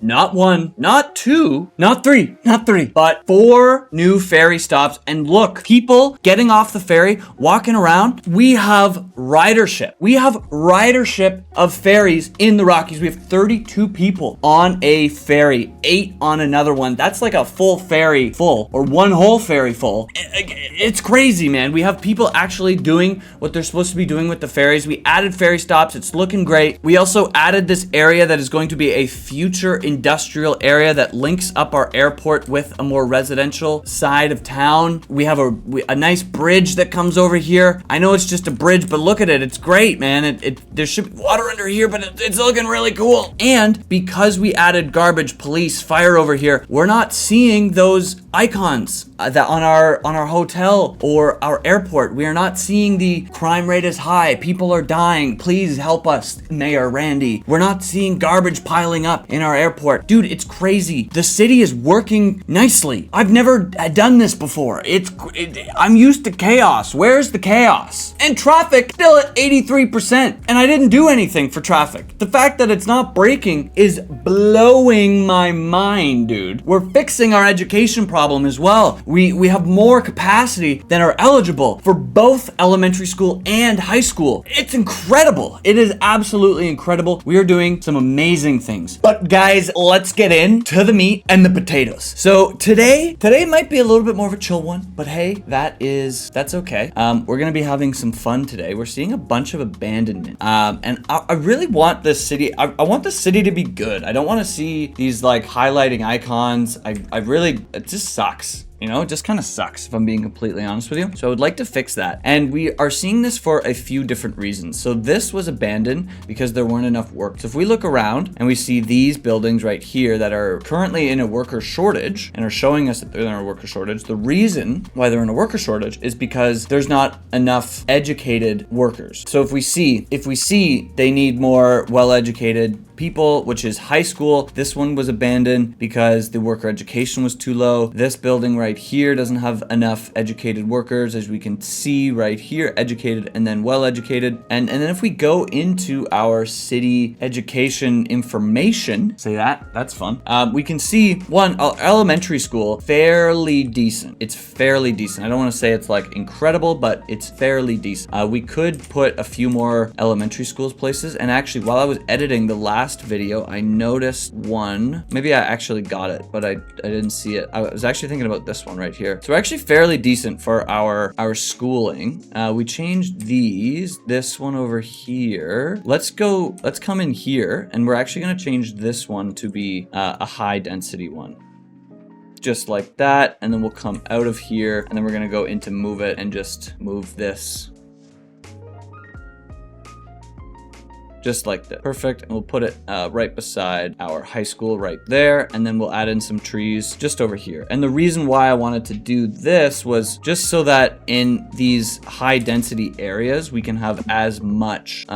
not one, not two, not three, but 4 new ferry stops. And look, people getting off the ferry, walking around. We have ridership. We have ridership of ferries in the Rockies. We have 32 people on a ferry, 8 on another one. That's like a full ferry full, or one whole ferry full. It's crazy, man. We have people actually doing what they're supposed to be doing with the ferries. We added ferry stops. It's looking great. We also added this area that is going to be a future industrial area that links up our airport with a more residential side of town. We have a nice bridge that comes over here. I know it's just a bridge, but look at it. It's great, man. There should be water under here, but it's looking really cool. And because we added garbage, police, fire over here, we're not seeing those icons that on our hotel or our airport. We are not seeing the crime rate is high. People are dying. Please help us, Mayor Randy. We're not seeing garbage piling up in our airport. Dude, it's crazy. The city is working nicely. I've never done this before. I'm used to chaos. Where's the chaos? And traffic still at 83%. And I didn't do anything for traffic. The fact that it's not breaking is blowing my mind, dude. We're fixing our education problem as well. We have more capacity than are eligible for both elementary school and high school. It's incredible. It is absolutely incredible. We are doing some amazing things. But guys, let's get into the meat and the potatoes. So today might be a little bit more of a chill one, but hey, that's okay. We're gonna be having some fun today. We're seeing a bunch of abandonment. And I really want this city, I want the city to be good. I don't want to see these like highlighting icons. It just sucks. You know, it just kind of sucks if I'm being completely honest with you. So I would like to fix that. And we are seeing this for a few different reasons. So this was abandoned because there weren't enough work. So if we look around and we see these buildings right here that are currently in a worker shortage and are showing us that they're in a worker shortage, the reason why they're in a worker shortage is because there's not enough educated workers. So if we see they need more well-educated people, which is high school. This one was abandoned because the worker education was too low. This building right here doesn't have enough educated workers, as we can see right here, educated and then well educated. And then if we go into our city education information, that's fun. We can see one elementary school, fairly decent. It's fairly decent. I don't want to say it's like incredible, but it's fairly decent. We could put a few more elementary schools places. And actually, while I was editing the last video, I noticed one. Maybe I actually got it, but I didn't see it. I was actually thinking about this one right here. So we're actually fairly decent for our schooling. We changed this one over here. Let's come in here, and we're actually going to change this one to be a high density one. Just like that, and then we'll come out of here, and then we're going to go into move it and just move this. Just like that. Perfect. And we'll put it right beside our high school right there. And then we'll add in some trees just over here. And the reason why I wanted to do this was just so that in these high density areas, we can have as much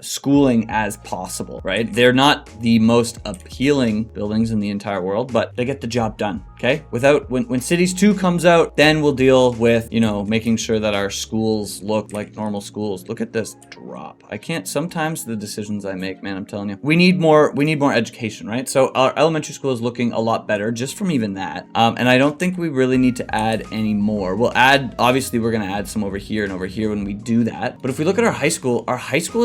schooling as possible, right? They're not the most appealing buildings in the entire world, but they get the job done. Okay. When Cities 2 comes out, then we'll deal with, making sure that our schools look like normal schools. Look at this drop. Sometimes the decisions I make, man, I'm telling you, we need more education, right? So our elementary school is looking a lot better just from even that. And I don't think we really need to add any more. Obviously we're going to add some over here and over here when we do that. But if we look at our high school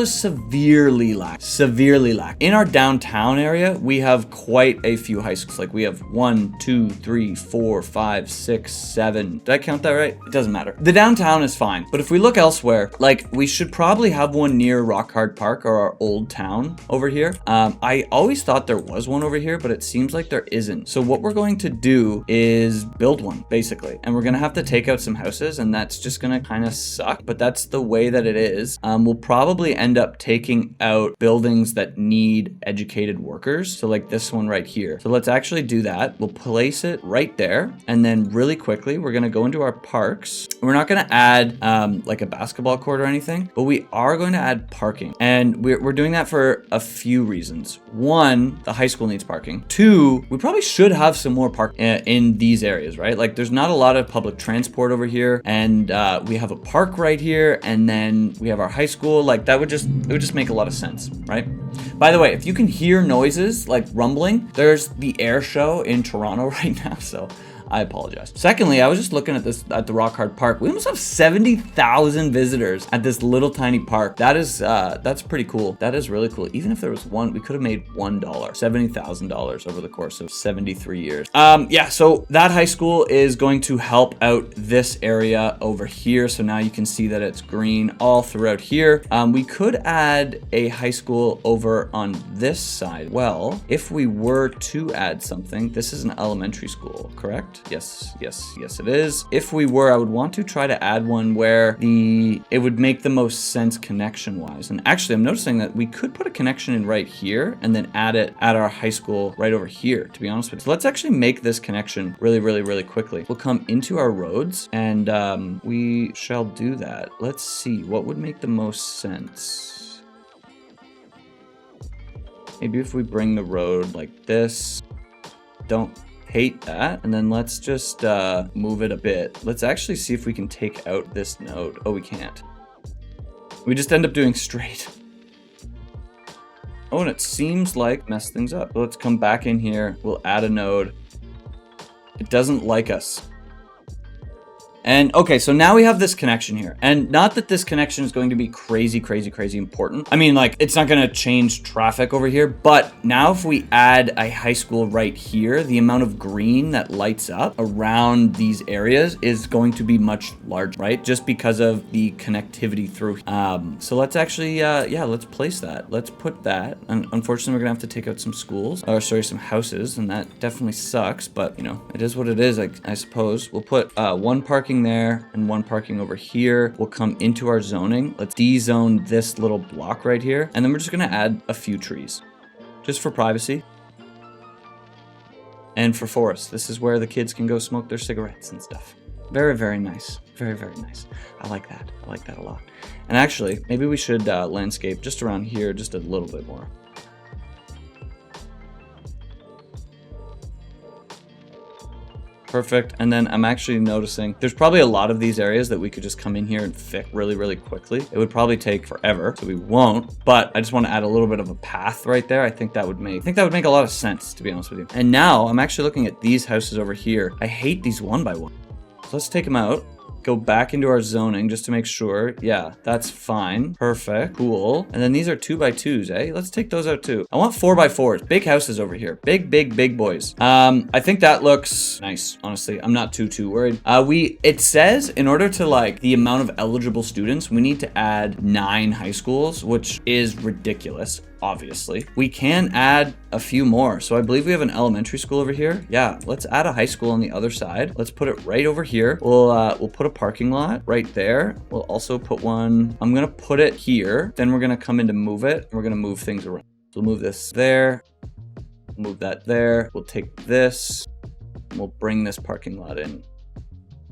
is severely lacking. In our downtown area, we have quite a few high schools. Like we have 1, 2, 3, 4, 5, 6, 7. Did I count that right? It doesn't matter. The downtown is fine. But if we look elsewhere, like we should probably have one near Rockhard Park or our old town over here. I always thought there was one over here, but it seems like there isn't. So what we're going to do is build one, basically. And we're going to have to take out some houses, and that's just going to kind of suck. But that's the way that it is. We'll probably end up taking out buildings that need educated workers. So like this one right here. So let's actually do that. We'll place it right there. And then really quickly, we're going to go into our parks. We're not going to add like a basketball court or anything, but we are going to add parking. And we're doing that for a few reasons. One, the high school needs parking. Two, we probably should have some more park in these areas, right? Like there's not a lot of public transport over here, and we have a park right here, and then we have our high school. Like it would just make a lot of sense, right? By the way, if you can hear noises like rumbling, there's the air show in Toronto right now, so I apologize. Secondly, I was just looking at this at the Rock Hard Park. We almost have 70,000 visitors at this little tiny park. That is that's pretty cool. That is really cool. Even if there was one, we could have made $1, $70,000 over the course of 73 years. Yeah, so that high school is going to help out this area over here. So now you can see that it's green all throughout here. We could add a high school over on this side. Well, if we were to add something, this is an elementary school, correct? Yes, it is. If we were, I would want to try to add one where it would make the most sense connection wise. And actually, I'm noticing that we could put a connection in right here and then add it at our high school right over here, to be honest with you. So let's actually make this connection really quickly. We'll come into our roads and we shall do that. Let's see what would make the most sense. Maybe if we bring the road like this. Don't hate that. And then let's just move it a bit. Let's actually see if we can take out this node. Oh, we can't. We just end up doing straight. Oh, and it seems like mess things up. Let's come back in here. We'll add a node. It doesn't like us. And okay, so now we have this connection here. And not that this connection is going to be crazy important. I mean, like, it's not going to change traffic over here. But now if we add a high school right here, the amount of green that lights up around these areas is going to be much larger, right? Just because of the connectivity through. So let's actually, yeah, let's place that. Let's put that. And unfortunately, we're going to have to take out some schools. Or sorry, some houses. And that definitely sucks. But, you know, it is what it is, I suppose. We'll put one parking there and one parking over here. We'll come into our zoning. Let's de-zone this little block right here. And then we're just going to add a few trees just for privacy and for forest. This is where the kids can go smoke their cigarettes and stuff. Very nice. Very nice. I like that. I like that a lot. And actually, maybe we should landscape just around here just a little bit more. Perfect. And then I'm actually noticing there's probably a lot of these areas that we could just come in here and fix really quickly. It would probably take forever, so we won't, but I just want to add a little bit of a path right there. I think that would make a lot of sense, to be honest with you. And now I'm actually looking at these houses over here. I hate these one by one. So let's take them out. Go back into our zoning just to make sure. Yeah, that's fine. Perfect. Cool. And then these are 2x2s, eh? Let's take those out too. I want 4x4s. Big houses over here. Big boys. I think that looks nice, honestly. I'm not too worried. It says in order to like the amount of eligible students, we need to add 9 high schools, which is ridiculous. Obviously, we can add a few more. So I believe we have an elementary school over here. Yeah, let's add a high school on the other side. Let's put it right over here. We'll put a parking lot right there. We'll also put one. I'm gonna put it here. Then we're gonna come in to move it. We're gonna move things around. So we'll move this there. Move that there. We'll take this. And we'll bring this parking lot in.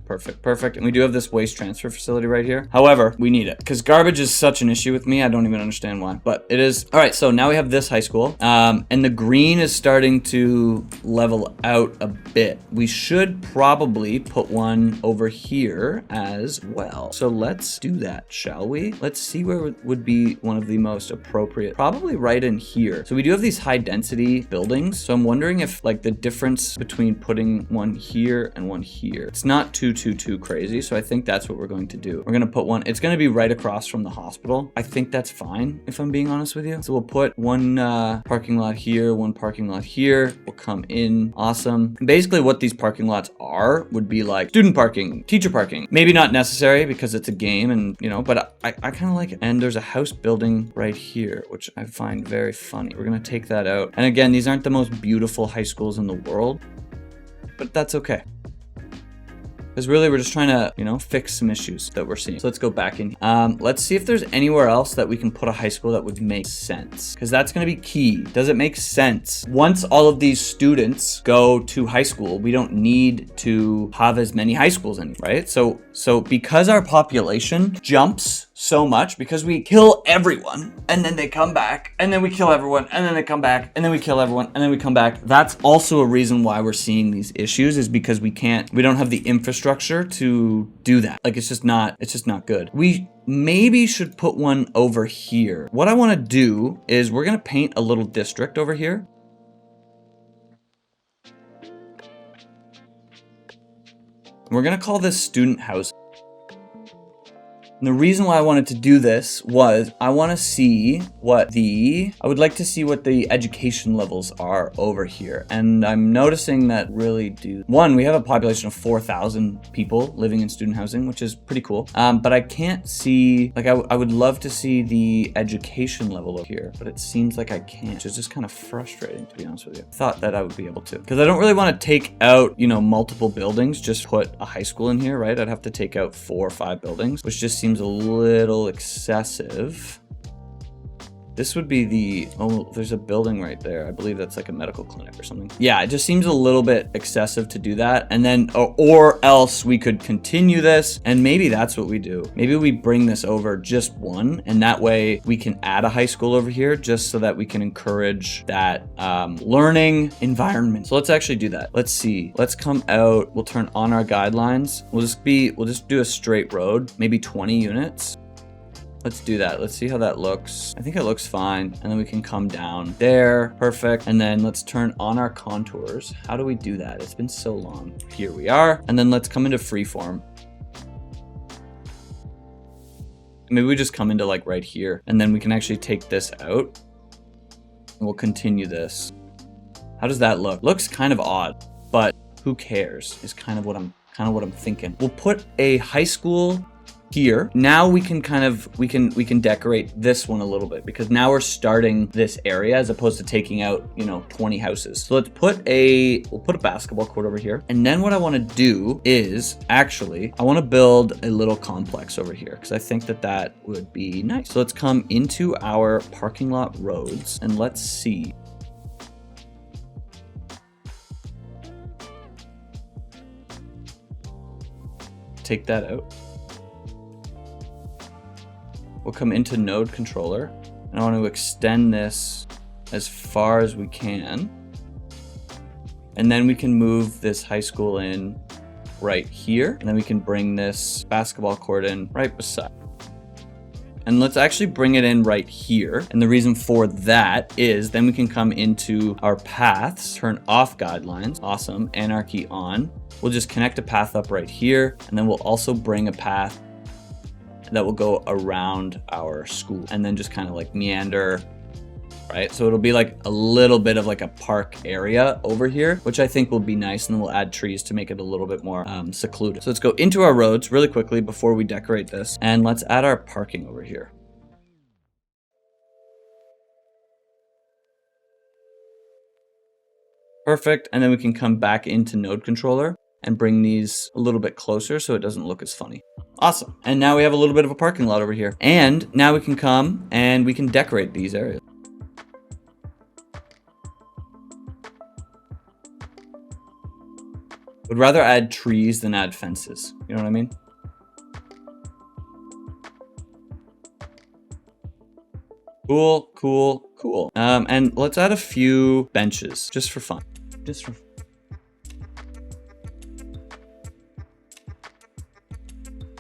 Perfect. And we do have this waste transfer facility right here. However, we need it because garbage is such an issue with me. I don't even understand why, but it is. All right, so now we have this high school and the green is starting to level out a bit. We should probably put one over here as well. So let's do that, shall we? Let's see where would be one of the most appropriate. Probably right in here. So we do have these high density buildings. So I'm wondering if like the difference between putting one here and one here, it's not too crazy. So I think that's what we're going to do. We're going to put one, it's going to be right across from the hospital. I think that's fine if I'm being honest with you. So we'll put one parking lot here, one parking lot here. We'll come in. Awesome. Basically what these parking lots are would be like student parking, teacher parking. Maybe not necessary because it's a game and you know, but I kind of like it. And there's a house building right here, which I find very funny. We're going to take that out. And again, these aren't the most beautiful high schools in the world, but that's okay. Because really, we're just trying to, you know, fix some issues that we're seeing. So let's go back in. Let's see if there's anywhere else that we can put a high school that would make sense. Because that's going to be key. Does it make sense? Once all of these students go to high school, we don't need to have as many high schools anymore, right? So because our population jumps so much because we kill everyone and then they come back and then we kill everyone and then they come back and then we kill everyone and then we come back. That's also a reason why we're seeing these issues, is because we don't have the infrastructure to do that. Like, it's just not good. We maybe should put one over here. What I want to do is we're going to paint a little district over here. We're going to call this student housing. And the reason why I wanted to do this was I would like to see what the education levels are over here. And I'm noticing that we have a population of 4,000 people living in student housing, which is pretty cool. But I can't see, like, I would love to see the education level over here, but it seems like I can't, which is just kind of frustrating, to be honest with you. I thought that I would be able to, because I don't really want to take out, multiple buildings, just put a high school in here, right? I'd have to take out 4 or 5 buildings, which just seems a little excessive. This would be there's a building right there. I believe that's like a medical clinic or something. Yeah, it just seems a little bit excessive to do that. And then, or else we could continue this, and maybe that's what we do. Maybe we bring this over just one, and that way we can add a high school over here just so that we can encourage that learning environment. So let's actually do that. Let's see. Let's come out. We'll turn on our guidelines. We'll just do a straight road, maybe 20 units. Let's do that. Let's see how that looks. I think it looks fine. And then we can come down there. Perfect. And then let's turn on our contours. How do we do that? It's been so long. Here we are. And then let's come into freeform. Maybe we just come into like right here, and then we can actually take this out and we'll continue this. How does that look? Looks kind of odd, but who cares is kind of what I'm thinking. We'll put a high school here. Now we can we can decorate this one a little bit, because now we're starting this area as opposed to taking out 20 houses. So we'll put a basketball court over here, and then what I want to do is I want to build a little complex over here, because I think that would be nice. So let's come into our parking lot roads and let's see. Take that out. We'll come into node controller, and I want to extend this as far as we can. And then we can move this high school in right here. And then we can bring this basketball court in right beside. And let's actually bring it in right here. And the reason for that is then we can come into our paths, turn off guidelines. Awesome. Anarchy on. We'll just connect a path up right here. And then we'll also bring a path that will go around our school and then just kind of like meander, right? So it'll be like a little bit of like a park area over here, which I think will be nice. And then we'll add trees to make it a little bit more secluded. So let's go into our roads really quickly before we decorate this. And let's add our parking over here. Perfect. And then we can come back into node controller and bring these a little bit closer so it doesn't look as funny. Awesome. And now we have a little bit of a parking lot over here. And now we can come and we can decorate these areas. Would rather add trees than add fences. You know what I mean? Cool, cool, cool. And let's add a few benches just for fun.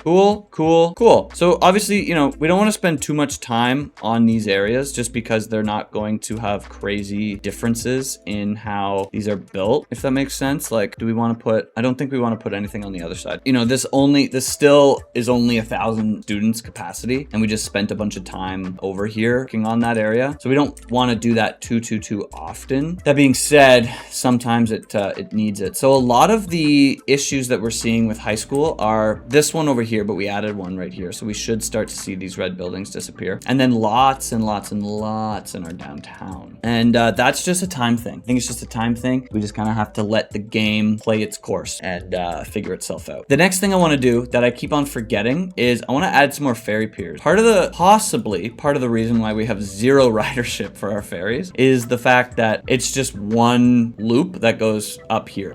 Cool, cool, cool. So obviously, we don't want to spend too much time on these areas just because they're not going to have crazy differences in how these are built, if that makes sense. Like, I don't think we want to put anything on the other side. This still is only 1,000 students capacity, and we just spent a bunch of time over here working on that area. So we don't want to do that too often. That being said, sometimes it needs it. So a lot of the issues that we're seeing with high school are this one over here, but we added one right here. So we should start to see these red buildings disappear. And then lots and lots and lots in our downtown. And that's just a time thing. I think it's just a time thing. We just kind of have to let the game play its course and figure itself out. The next thing I want to do that I keep on forgetting is I want to add some more ferry piers. Possibly part of the reason why we have zero ridership for our ferries is the fact that it's just one loop that goes up here.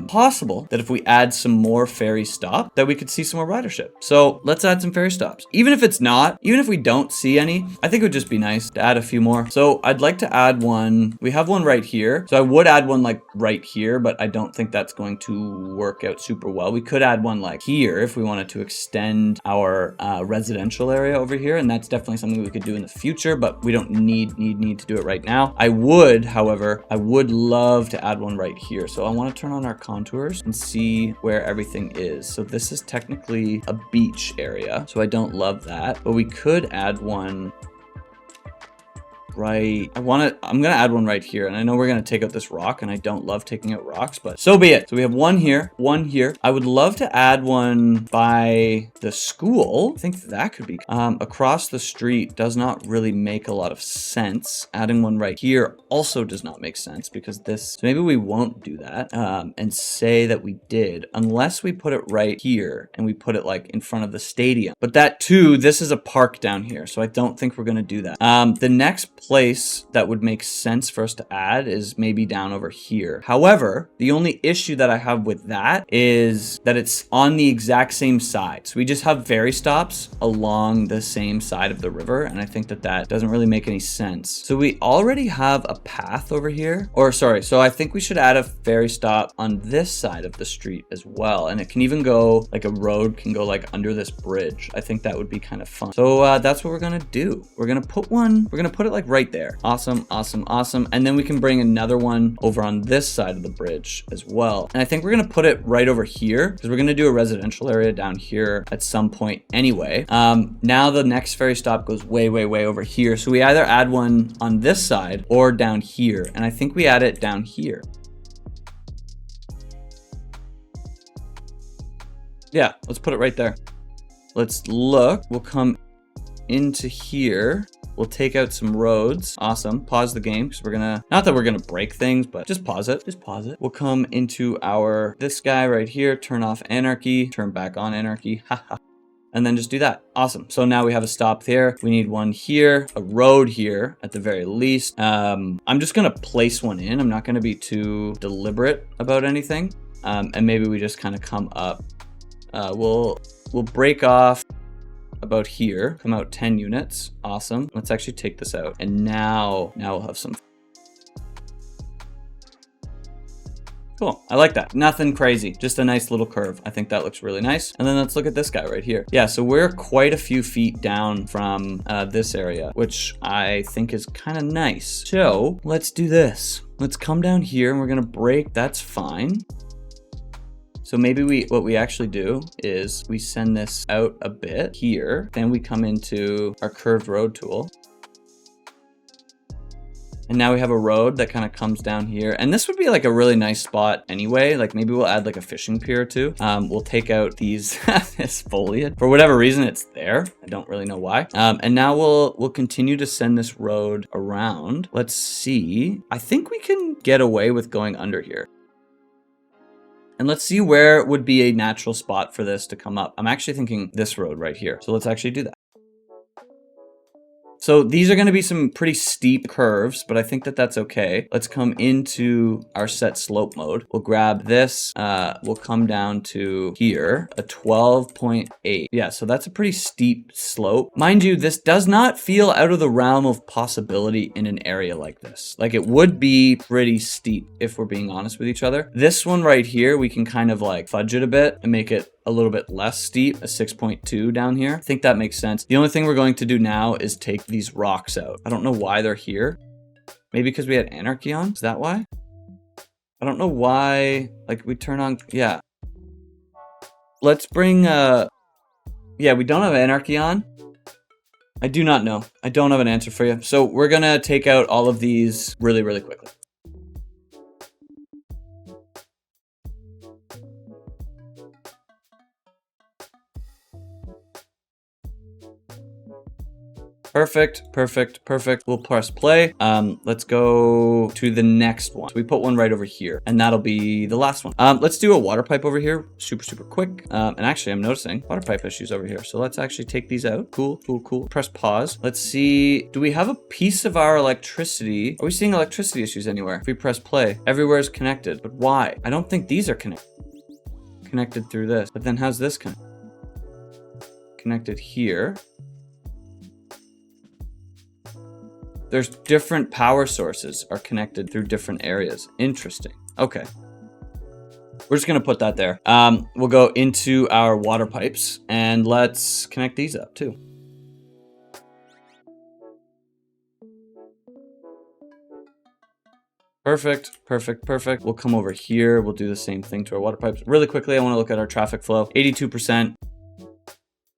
Possible that if we add some more ferry stop, that we could see some more ridership. ridership. So let's add some ferry stops. Even if we don't see any, I think it would just be nice to add a few more. So I'd like to add one. We have one right here. So I would add one like right here, but I don't think that's going to work out super well. We could add one like here if we wanted to extend our residential area over here. And that's definitely something we could do in the future, but we don't need to do it right now. However, I would love to add one right here. So I want to turn on our contours and see where everything is. So this is technically a beach area. So I don't love that, but we could add one right. I'm gonna add one right here, and I know we're gonna take out this rock, and I don't love taking out rocks, but so be it. So we have one here, one here. I would love to add one by the school. I think that could be across the street. Does not really make a lot of sense. Adding one right here also does not make sense because this, so maybe we won't do that and say that we did, unless we put it right here and we put it like in front of the stadium. But that too, this is a park down here, so I don't think we're gonna do that. The next place that would make sense for us to add is maybe down over here. However, the only issue that I have with that is that it's on the exact same side. So we just have ferry stops along the same side of the river, and I think that that doesn't really make any sense. So we already have a path over here, or sorry, so I think we should add a ferry stop on this side of the street as well, and it can even go like a road can go like under this bridge. I think that would be kind of fun. So that's what we're gonna do. We're gonna put it like right there. Awesome, awesome, awesome. And then we can bring another one over on this side of the bridge as well. And I think we're gonna put it right over here because we're gonna do a residential area down here at some point anyway. Now the next ferry stop goes way, way, way over here. So we either add one on this side or down here. And I think we add it down here. Yeah, let's put it right there. Let's look. We'll come into here. We'll take out some roads. Awesome. Pause the game because we're gonna, not that we're gonna break things, but just pause it. Just pause it. We'll come into this guy right here, turn off anarchy, turn back on anarchy. Haha. And then just do that. Awesome. So now we have a stop there. We need one here, a road here at the very least. I'm just gonna place one in. I'm not gonna be too deliberate about anything. And maybe we just kind of come up. We'll break off about here, come out 10 units. Awesome. Let's actually take this out. And now we'll have some. Cool. I like that. Nothing crazy. Just a nice little curve. I think that looks really nice. And then let's look at this guy right here. Yeah, so we're quite a few feet down from this area, which I think is kind of nice. So let's do this. Let's come down here and we're going to break. That's fine. So maybe what we actually do is we send this out a bit here. Then we come into our curved road tool. And now we have a road that kind of comes down here. And this would be like a really nice spot anyway. Like maybe we'll add like a fishing pier too. We'll take out this foliage. For whatever reason, it's there. I don't really know why. And now we'll continue to send this road around. Let's see. I think we can get away with going under here. And let's see where would be a natural spot for this to come up. I'm actually thinking this road right here. So let's actually do that. So these are going to be some pretty steep curves, but I think that that's okay. Let's come into our set slope mode. We'll grab this. We'll come down to here, a 12.8. Yeah, so that's a pretty steep slope. Mind you, this does not feel out of the realm of possibility in an area like this. Like it would be pretty steep if we're being honest with each other. This one right here, we can kind of like fudge it a bit and make it a little bit less steep, a 6.2 down here. I think that makes sense. The only thing we're going to do now is take these rocks out. I don't know why they're here. Maybe because we had anarchy on? Is that why? I don't know why. Like we turn on, yeah. Let's bring, yeah, we don't have anarchy on. I do not know. I don't have an answer for you. So we're gonna take out all of these really, really quickly. Perfect, perfect, perfect. We'll press play. Let's go to the next one. So we put one right over here, and that'll be the last one. Let's do a water pipe over here, super, super quick. And actually, I'm noticing water pipe issues over here. So let's actually take these out. Cool, cool, cool. Press pause. Let's see. Do we have a piece of our electricity? Are we seeing electricity issues anywhere? If we press play, everywhere is connected. But why? I don't think these are connected through this. But then how's this connected? connected here. There's different power sources are connected through different areas. Interesting. Okay. We're just gonna put that there. We'll go into our water pipes and let's connect these up too. Perfect, perfect, perfect. We'll come over here. We'll do the same thing to our water pipes. Really quickly, I want to look at our traffic flow. 82%.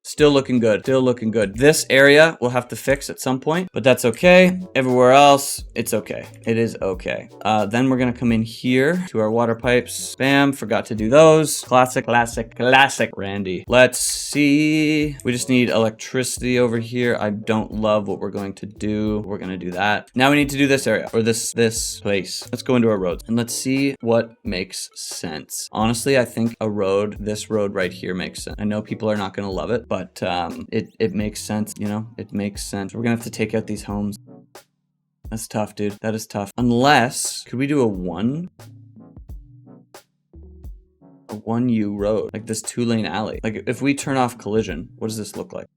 Still looking good. Still looking good. This area we'll have to fix at some point, but that's okay. Everywhere else, it's okay. It is okay. Then we're gonna come in here to our water pipes. Bam, forgot to do those. Classic, classic, classic. Randy. Let's see. We just need electricity over here. I don't love what we're going to do. We're gonna do that. Now we need to do this area or this place. Let's go into our roads and let's see what makes sense. Honestly, I think this road right here makes sense. I know people are not gonna love it, but it makes sense, you know, it makes sense. We're gonna have to take out these homes. That's tough, dude. That is tough. Unless, could we do a 1U road, like this 2-lane alley? Like if we turn off collision, what does this look like?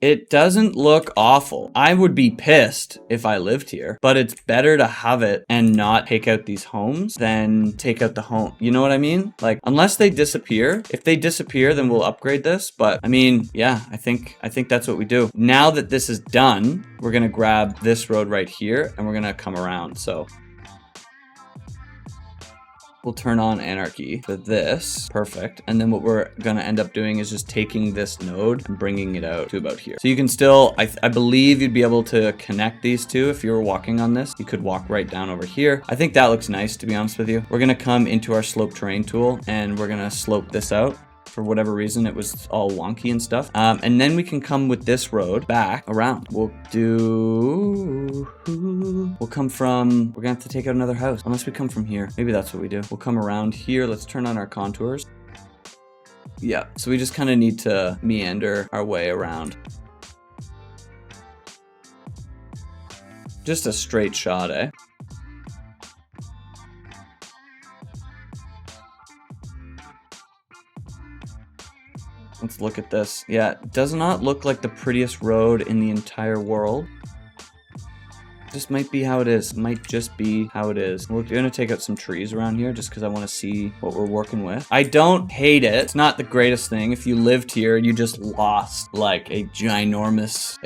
It doesn't look awful. I would be pissed if I lived here, but it's better to have it and not take out these homes than take out the home. You know what I mean? Like, unless they disappear. If they disappear, then we'll upgrade this. But I mean, yeah, I think that's what we do. Now that this is done, we're gonna grab this road right here and we're gonna come around. So we'll turn on anarchy for this. Perfect. And then what we're gonna end up doing is just taking this node and bringing it out to about here. So you can still, I believe you'd be able to connect these two if you were walking on this. You could walk right down over here. I think that looks nice, to be honest with you. We're gonna come into our slope terrain tool and we're gonna slope this out. For whatever reason, it was all wonky and stuff. And then we can come with this road back around. We'll come from, we're gonna have to take out another house. Unless we come from here. Maybe that's what we do. We'll come around here. Let's turn on our contours. Yeah, so we just kind of need to meander our way around. Just a straight shot, eh? Let's look at this. Yeah, it does not look like the prettiest road in the entire world. This might be how it is. It might just be how it is. We're gonna take out some trees around here just because I want to see what we're working with. I don't hate it. It's not the greatest thing. If you lived here, you just lost like a ginormous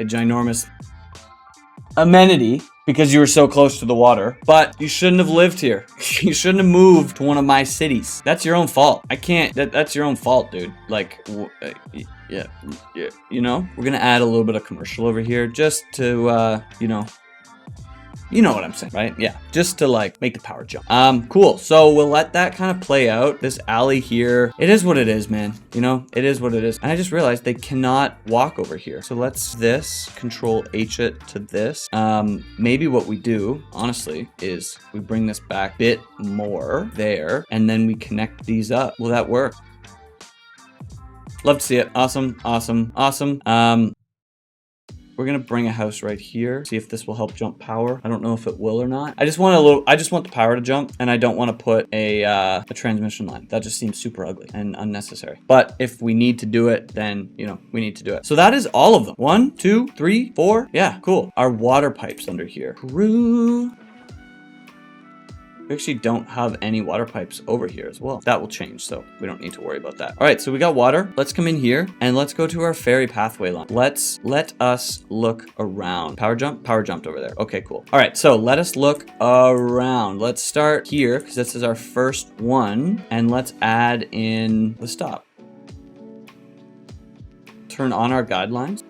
amenity because you were so close to the water, but you shouldn't have lived here. You shouldn't have moved to one of my cities. That's your own fault. I can't, that's your own fault, dude. Like, yeah, you know, we're gonna add a little bit of commercial over here just to, you know what I'm saying, right? Yeah, just to like make the power jump. Cool. So we'll let that kind of play out. This alley here, it is what it is, man. You know, it is what it is. And I just realized they cannot walk over here. So let's control H it to this. Maybe what we do, honestly, is we bring this back a bit more there, and then we connect these up. Will that work? Love to see it. Awesome, awesome, awesome. We're gonna bring a house right here. See if this will help jump power. I don't know if it will or not. I just want the power to jump, and I don't want to put a transmission line. That just seems super ugly and unnecessary. But if we need to do it, then we need to do it. So that is all of them. 1, 2, 3, 4. Yeah, cool. Our water pipes under here. Crew. We actually don't have any water pipes over here as well. That will change, so we don't need to worry about that. All right, so we got water. Let's come in here and let's go to our ferry pathway line. Let us look around. Power jumped over there. Okay, cool. All right, so let us look around. Let's start here because this is our first one, and let's add in the stop. Turn on our guidelines.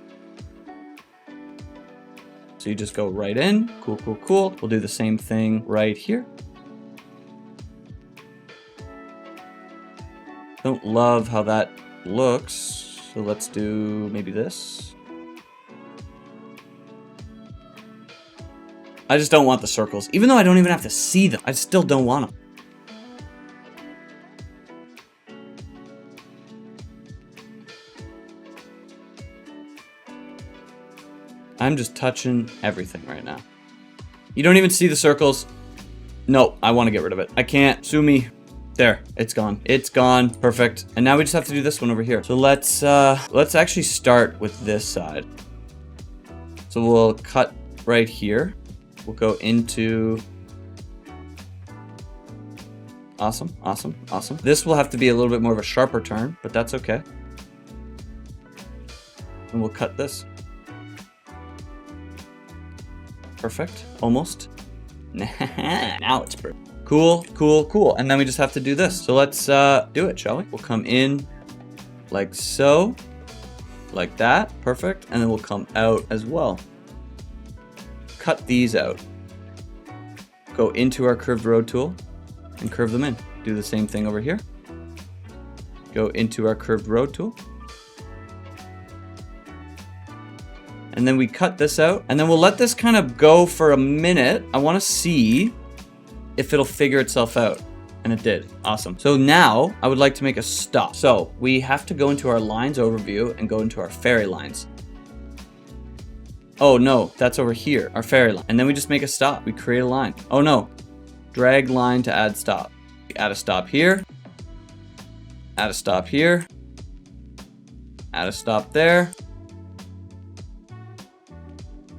So you just go right in. Cool, cool, cool. We'll do the same thing right here. Don't love how that looks, so let's do maybe this. I just don't want the circles. Even though I don't even have to see them, I still don't want them. I'm just touching everything right now. You don't even see the circles. No, I want to get rid of it. I can't. Sue me. There, it's gone. It's gone. Perfect. And now we just have to do this one over here. So let's actually start with this side. So we'll cut right here. We'll go into... Awesome, awesome, awesome. This will have to be a little bit more of a sharper turn, but that's okay. And we'll cut this. Perfect, almost. Now it's perfect. Cool, cool, cool. And then we just have to do this. So let's do it, shall we? We'll come in like so, like that, perfect. And then we'll come out as well. Cut these out. Go into our curved road tool and curve them in. Do the same thing over here. Go into our curved road tool. And then we cut this out, and then we'll let this kind of go for a minute. I want to see if it'll figure itself out. And it did. Awesome. So now I would like to make a stop. So we have to go into our lines overview and go into our ferry lines. Oh no, that's over here, our ferry line. And then we just make a stop. We create a line. Oh no. Drag line to add stop. Add a stop here. Add a stop here. Add a stop there.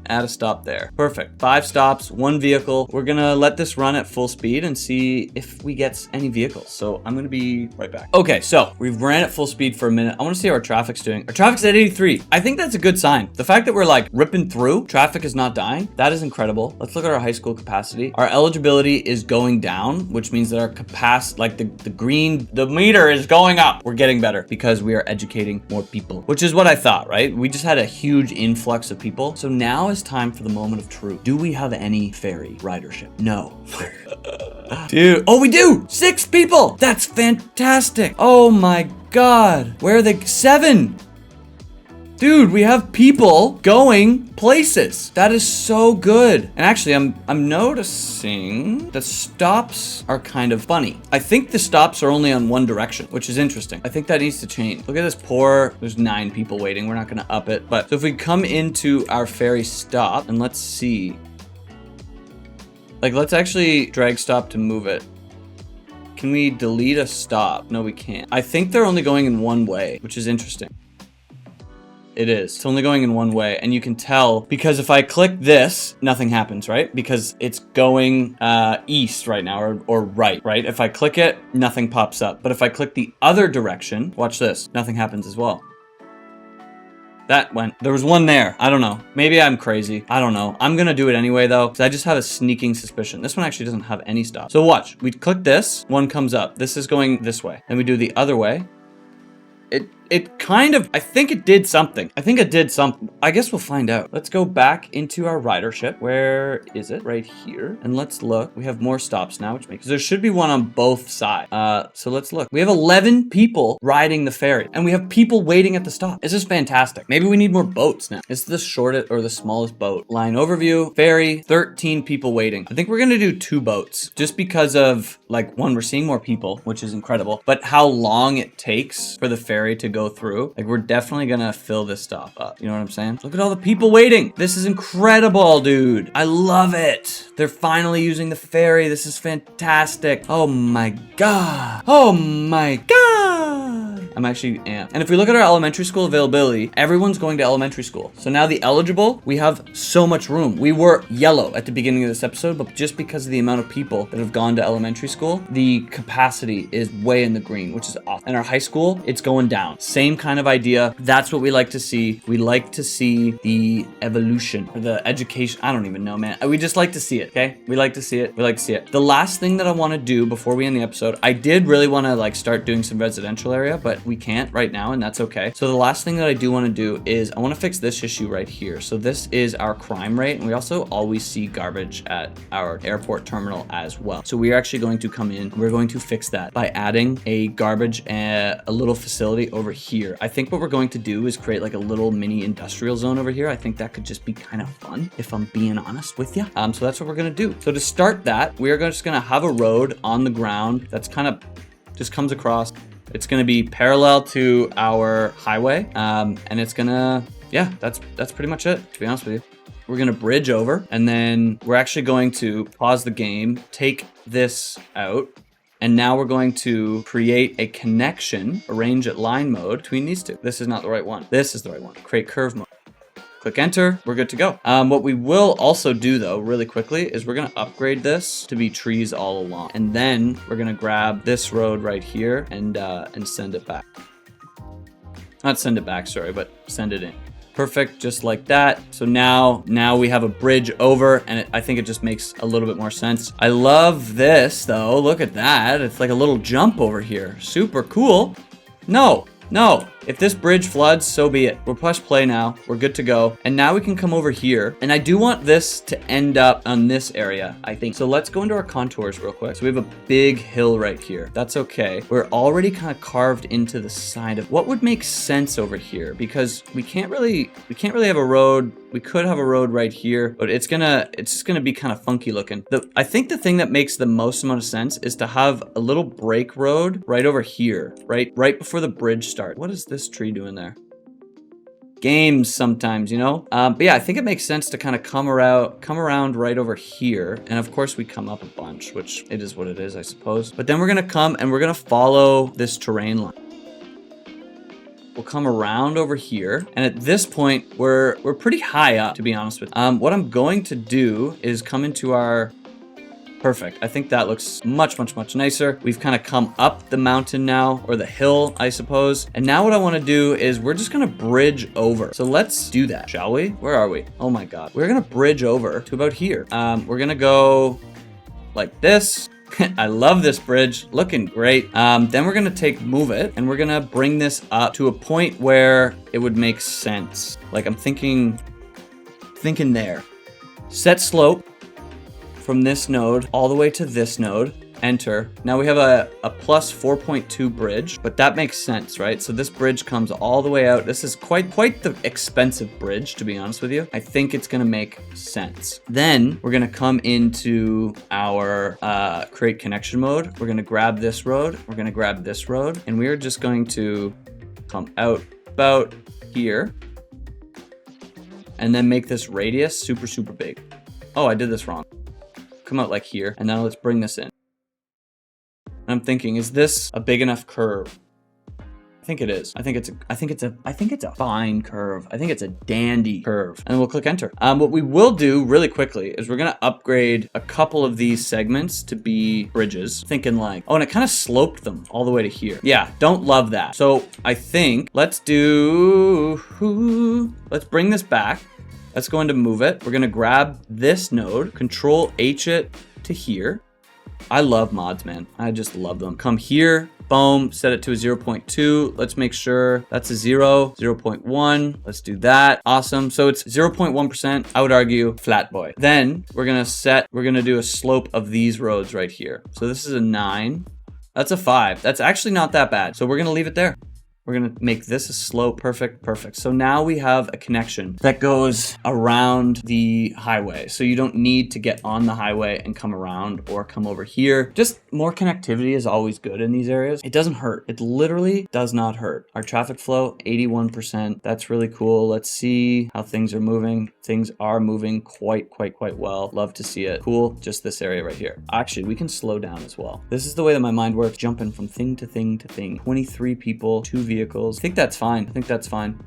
Add a stop there. Perfect. 5 stops, 1 vehicle. We're gonna let this run at full speed and see if we get any vehicles. So I'm gonna be right back. Okay, so we've ran at full speed for a minute. I wanna see how our traffic's doing. Our traffic's at 83. I think that's a good sign. The fact that we're like ripping through, traffic is not dying, that is incredible. Let's look at our high school capacity. Our eligibility is going down, which means that our capacity, like the meter is going up. We're getting better because we are educating more people, which is what I thought, right? We just had a huge influx of people. So now is time for the moment of truth. Do we have any ferry ridership? No. Dude, oh, we do! 6 people! That's fantastic! Oh my god. Where are they? 7! Dude, we have people going places. That is so good. And actually, I'm noticing the stops are kind of funny. I think the stops are only on one direction, which is interesting. I think that needs to change. Look at this poor, there's 9 people waiting. We're not gonna up it. But so if we come into our ferry stop and let's see. Like, let's actually drag stop to move it. Can we delete a stop? No, we can't. I think they're only going in one way, which is interesting. It is. It's only going in one way, and you can tell because if I click this, nothing happens, right? Because it's going east right now, or right? If I click it, nothing pops up. But if I click the other direction, watch this, nothing happens as well. That went. There was one there. I don't know. Maybe I'm crazy. I don't know. I'm gonna do it anyway though, because I just have a sneaking suspicion. This one actually doesn't have any stop. So watch. We click this, one comes up. This is going this way. Then we do the other way. It kind of, I think it did something. I guess we'll find out. Let's go back into our ridership. Where is it? Right here. And let's look. We have more stops now, which makes, there should be one on both sides. So let's look. We have 11 people riding the ferry and we have people waiting at the stop. This is fantastic. Maybe we need more boats now. It's the shortest or the smallest boat. Line overview, ferry, 13 people waiting. I think we're gonna do 2 boats just because of like, one, we're seeing more people, which is incredible, but how long it takes for the ferry to go through. Like, we're definitely gonna fill this stop up. You know what I'm saying? Look at all the people waiting. This is incredible, dude. I love it. They're finally using the ferry. This is fantastic. Oh my god. Oh my god. I'm actually amped. And if we look at our elementary school availability, everyone's going to elementary school. So now the eligible, we have so much room. We were yellow at the beginning of this episode, but just because of the amount of people that have gone to elementary school, the capacity is way in the green, which is awesome. And our high school, it's going down. Same kind of idea. That's what we like to see. We like to see the evolution or the education. I don't even know, man. We just like to see it, okay? We like to see it. We like to see it. The last thing that I want to do before we end the episode, I did really want to like start doing some residential area, but we can't right now, and that's okay. So the last thing that I do want to do is I want to fix this issue right here. So this is our crime rate, and we also always see garbage at our airport terminal as well. So we are actually going to come in, we're going to fix that by adding a garbage and a little facility over here. I think what we're going to do is create like a little mini industrial zone over here. I think that could just be kind of fun, if I'm being honest with you. So that's what we're gonna do. So to start that, we are just gonna have a road on the ground that's kind of just comes across. It's gonna be parallel to our highway, and it's gonna, yeah, that's pretty much it, to be honest with you. We're gonna bridge over, and then we're actually going to pause the game, take this out, And now we're going to create a connection, arrange at line mode between these two. This is not the right one. This is the right one. Create curve mode. Click enter, we're good to go. What we will also do though, really quickly, is we're gonna upgrade this to be trees all along. And then we're gonna grab this road right here and send it back. Not send it back, sorry, but send it in. Perfect, just like that. So now we have a bridge over, and I think it just makes a little bit more sense. I love this though, look at that. It's like a little jump over here, super cool. No, if this bridge floods, so be it. We'll push play now. We're good to go. And now we can come over here. And I do want this to end up on this area, I think. So let's go into our contours real quick. So we have a big hill right here. That's okay. We're already kind of carved into the side of what would make sense over here, because we can't really have a road. We could have a road right here, but it's just gonna be kind of funky looking. I think the thing that makes the most amount of sense is to have a little break road right over here, right before the bridge starts. What is this tree doing there? Games sometimes, you know? But yeah, I think it makes sense to kind of come around right over here. And of course we come up a bunch, which it is what it is, I suppose. But then we're gonna come and we're gonna follow this terrain line. We'll come around over here. And at this point, we're pretty high up, to be honest with you. What I'm going to do is come into our... Perfect. I think that looks much nicer. We've kind of come up the mountain now, or the hill, I suppose. And now what I want to do is we're just going to bridge over. So let's do that, shall we? Where are we? Oh my God. We're going to bridge over to about here. We're going to go like this. I love this bridge, looking great. Then we're gonna move it, and we're gonna bring this up to a point where it would make sense. Like I'm thinking there. Set slope from this node all the way to this node. Enter. Now we have a plus 4.2 bridge, but that makes sense, right? So this bridge comes all the way out. This is quite the expensive bridge, to be honest with you. I think it's gonna make sense. Then we're gonna come into our create connection mode. We're gonna grab this road. We're gonna grab this road, and we are just going to come out about here, and then make this radius super big. Oh, I did this wrong. Come out like here, and now let's bring this in. I'm thinking, is this a big enough curve? I think it is. I think it's a fine curve. I think it's a dandy curve. And we'll click enter. What we will do really quickly is we're gonna upgrade a couple of these segments to be bridges. Thinking like, oh, and it kind of sloped them all the way to here. Yeah, don't love that. So I think let's bring this back. Let's go into move it. We're gonna grab this node, control H it to here. I love mods, man. I just love them. Come here, boom, set it to a 0.2. Let's make sure that's a 0.1. Let's do that. Awesome. So it's 0.1%. I would argue flat boy. Then we're gonna do a slope of these roads right here. So this is a 9. That's a 5. That's actually not that bad. So we're gonna leave it there. We're gonna make this a slope. Perfect. So now we have a connection that goes around the highway. So you don't need to get on the highway and come around or come over here. Just more connectivity is always good in these areas. It doesn't hurt. It literally does not hurt. Our traffic flow, 81%. That's really cool. Let's see how things are moving. Things are moving quite well. Love to see it. Cool, just this area right here. Actually, we can slow down as well. This is the way that my mind works, jumping from thing to thing to thing. 23 people, 2 vehicles. I think that's fine.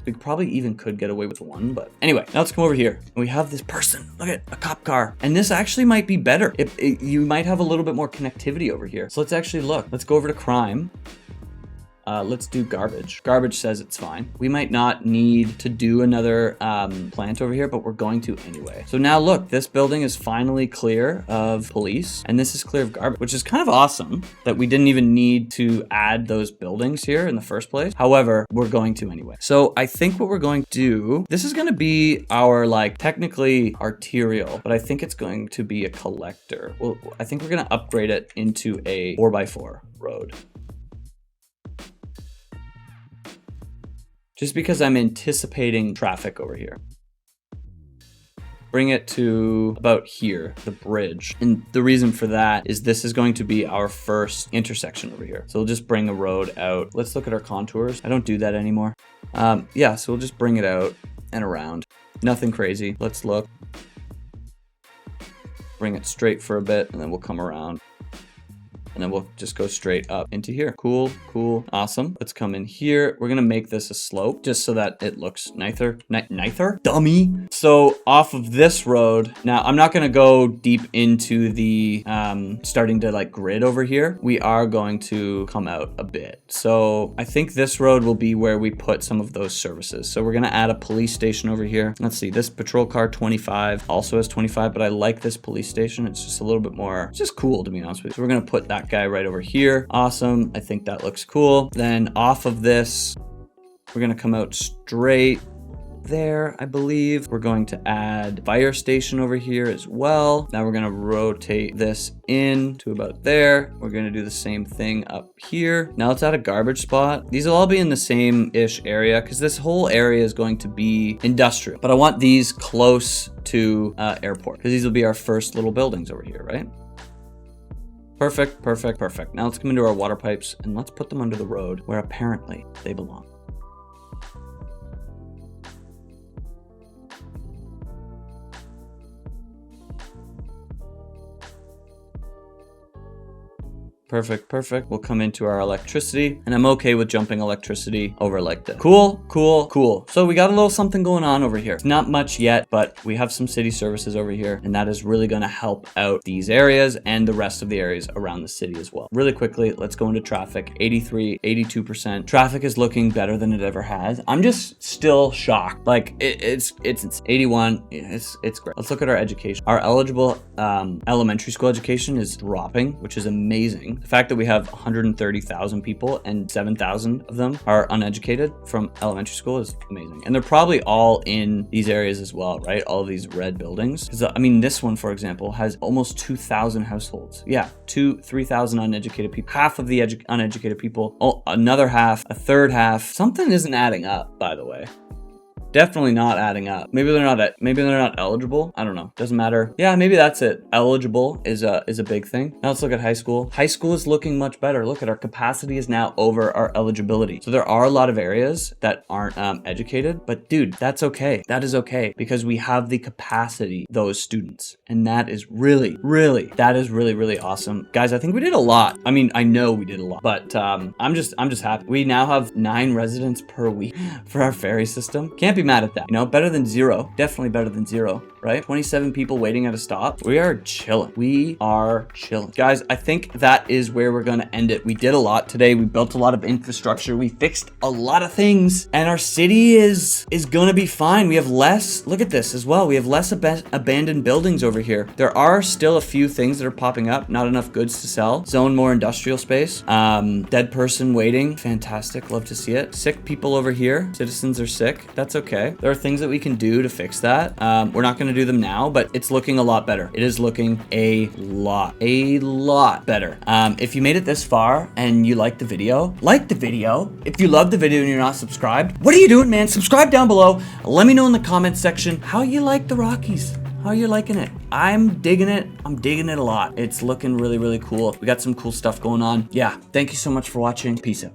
We probably even could get away with 1, but anyway, now let's come over here. And we have this person. Look at a cop car. And this actually might be better. You might have a little bit more connectivity over here. So let's actually look. Let's go over to crime. Let's do garbage. Garbage says it's fine. We might not need to do another plant over here, but we're going to anyway. So now look, this building is finally clear of police, and this is clear of garbage, which is kind of awesome that we didn't even need to add those buildings here in the first place. However, we're going to anyway. So I think what we're going to do, this is going to be our technically arterial, but I think it's going to be a collector. Well, I think we're going to upgrade it into a 4x4 road. Just because I'm anticipating traffic over here. Bring it to about here, the bridge. And the reason for that is this is going to be our first intersection over here. So we'll just bring a road out. Let's look at our contours. I don't do that anymore. Yeah, so we'll just bring it out and around. Nothing crazy. Let's look. Bring it straight for a bit, and then we'll come around. and then we'll just go straight up into here. Cool, cool, awesome. Let's come in here. We're gonna make this a slope just so that it looks nicer. Nicer? Dummy. So off of this road, now I'm not gonna go deep into the starting to like grid over here. We are going to come out a bit. So I think this road will be where we put some of those services. So we're gonna add a police station over here. Let's see, this patrol car 25 also has 25, but I like this police station. It's just a little bit more, it's just cool to be honest with you. So we're gonna put that guy right over here. Awesome, I think that looks cool. Then off of this, we're gonna come out straight there, I believe. We're going to add fire station over here as well. Now we're going to rotate this in to about there. We're going to do the same thing up here. Now let's add a garbage spot. These will all be in the same-ish area because this whole area is going to be industrial. But I want these close to airport because these will be our first little buildings over here, right? Perfect, perfect, perfect. Now let's come into our water pipes and let's put them under the road where apparently they belong. Perfect, perfect. We'll come into our electricity, and I'm okay with jumping electricity over like this. Cool, cool, cool. So we got a little something going on over here. It's not much yet, but we have some city services over here, and that is really gonna help out these areas and the rest of the areas around the city as well. Really quickly, let's go into traffic. 83, 82%. Traffic is looking better than it ever has. I'm just still shocked. Like it's 81. It's great. Let's look at our education. Our eligible elementary school education is dropping, which is amazing. The fact that we have 130,000 people and 7,000 of them are uneducated from elementary school is amazing. And they're probably all in these areas as well, right? All of these red buildings. Because I mean, this one, for example, has almost 2,000 households. Yeah, 3,000 uneducated people. Half of the uneducated people, another half, a third half. Something isn't adding up, by the way. Definitely not adding up. Maybe they're not eligible. I don't know. Doesn't matter. Yeah, maybe that's it. Eligible is a big thing. Now let's look at high school. High school is looking much better. Look at our capacity is now over our eligibility. So there are a lot of areas that aren't educated, but dude, that's okay. That is okay because we have the capacity, those students. And that is really, really awesome. Guys, I think we did a lot. I mean, I know we did a lot, but I'm just happy. We now have 9 residents per week for our ferry system. Can't be mad at that, you know, better than 0. Definitely better than 0, right? 27 people waiting at a stop. We are chilling. Guys, I think that is where we're gonna end it. We did a lot today. We built a lot of infrastructure. We fixed a lot of things, and our city is gonna be fine. We have less, look at this as well. We have less abandoned buildings over here. There are still a few things that are popping up. Not enough goods to sell. Zone more industrial space. Dead person waiting. Fantastic. Love to see it. Sick people over here. Citizens are sick. That's okay. There are things that we can do to fix that. We're not going to do them now, but it's looking a lot better. It is looking a lot better. If you made it this far and you liked the video, like the video. If you love the video and you're not subscribed, what are you doing, man? Subscribe down below. Let me know in the comments section how you like the Rockies. How are you liking it? I'm digging it. I'm digging it a lot. It's looking really, really cool. We got some cool stuff going on. Yeah, thank you so much for watching. Peace out.